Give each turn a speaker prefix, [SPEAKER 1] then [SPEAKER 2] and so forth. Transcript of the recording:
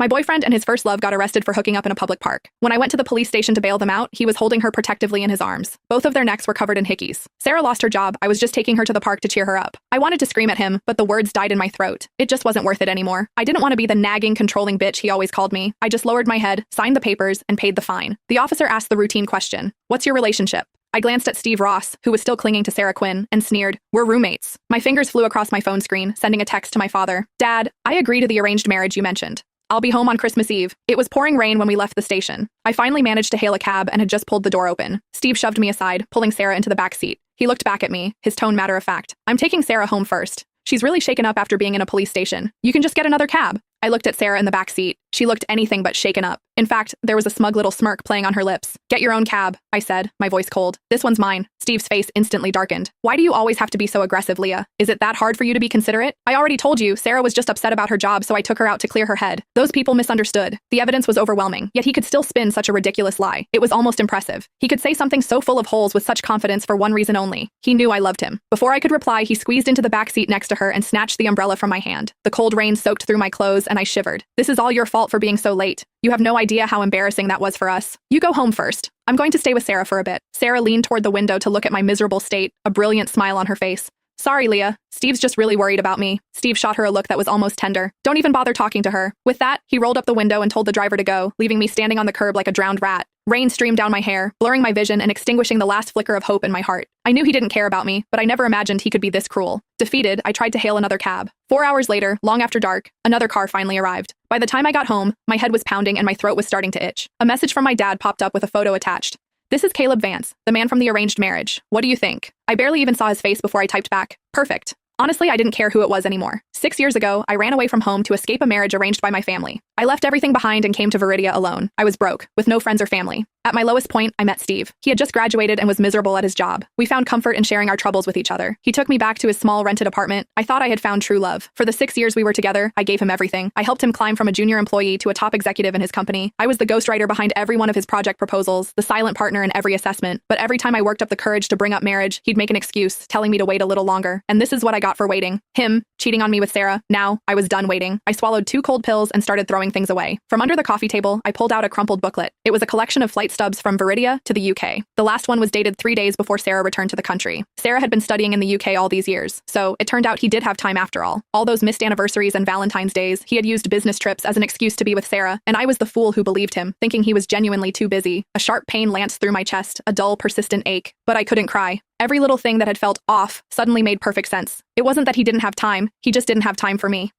[SPEAKER 1] My boyfriend and his first love got arrested for hooking up in a public park. When I went to the police station to bail them out, he was holding her protectively in his arms. Both of their necks were covered in hickeys. Sarah lost her job. I was just taking her to the park to cheer her up. I wanted to scream at him, but the words died in my throat. It just wasn't worth it anymore. I didn't want to be the nagging, controlling bitch he always called me. I just lowered my head, signed the papers, and paid the fine. The officer asked the routine question, "What's your relationship?" I glanced at Steve Ross, who was still clinging to Sarah Quinn, and sneered, "We're roommates." My fingers flew across my phone screen, sending a text to my father. "Dad, I agree to the arranged marriage you mentioned. I'll be home on Christmas Eve." It was pouring rain when we left the station. I finally managed to hail a cab and had just pulled the door open. Steve shoved me aside, pulling Sarah into the back seat. He looked back at me, his tone matter-of-fact. "I'm taking Sarah home first. She's really shaken up after being in a police station. You can just get another cab." I looked at Sarah in the back seat. She looked anything but shaken up. In fact, there was a smug little smirk playing on her lips. "Get your own cab," I said, my voice cold. "This one's mine." Steve's face instantly darkened. "Why do you always have to be so aggressive, Leah? Is it that hard for you to be considerate? I already told you, Sarah was just upset about her job, so I took her out to clear her head. Those people misunderstood." The evidence was overwhelming, yet he could still spin such a ridiculous lie. It was almost impressive. He could say something so full of holes with such confidence for one reason only. He knew I loved him. Before I could reply, he squeezed into the back seat next to her and snatched the umbrella from my hand. The cold rain soaked through my clothes, and I shivered. "This is all your fault for being so late. You have no idea how embarrassing that was for us. You go home first. I'm going to stay with Sarah for a bit." Sarah leaned toward the window to look at my miserable state, a brilliant smile on her face. "Sorry, Leah. Steve's just really worried about me." Steve shot her a look that was almost tender. "Don't even bother talking to her." With that, he rolled up the window and told the driver to go, leaving me standing on the curb like a drowned rat. Rain streamed down my hair, blurring my vision and extinguishing the last flicker of hope in my heart. I knew he didn't care about me, but I never imagined he could be this cruel. Defeated, I tried to hail another cab. 4 hours later, long after dark, another car finally arrived. By the time I got home, my head was pounding and my throat was starting to itch. A message from my dad popped up with a photo attached. "This is Caleb Vance, the man from the arranged marriage. What do you think?" I barely even saw his face before I typed back, "Perfect." Honestly, I didn't care who it was anymore. 6 years ago, I ran away from home to escape a marriage arranged by my family. I left everything behind and came to Viridia alone. I was broke, with no friends or family. At my lowest point, I met Steve. He had just graduated and was miserable at his job. We found comfort in sharing our troubles with each other. He took me back to his small rented apartment. I thought I had found true love. For the 6 years we were together, I gave him everything. I helped him climb from a junior employee to a top executive in his company. I was the ghostwriter behind every one of his project proposals, the silent partner in every assessment. But every time I worked up the courage to bring up marriage, he'd make an excuse, telling me to wait a little longer. And this is what I got for waiting. Him, cheating on me with Sarah. Now, I was done waiting. I swallowed 2 cold pills and started throwing things away. From under the coffee table, I pulled out a crumpled booklet. It was a collection of flight stubs from Viridia to the UK. The last one was dated 3 days before Sarah returned to the country. Sarah had been studying in the UK all these years, so it turned out he did have time after all. All those missed anniversaries and Valentine's days, he had used business trips as an excuse to be with Sarah, and I was the fool who believed him, thinking he was genuinely too busy. A sharp pain lanced through my chest, a dull, persistent ache, but I couldn't cry. Every little thing that had felt off suddenly made perfect sense. It wasn't that he didn't have time, he just didn't have time for me.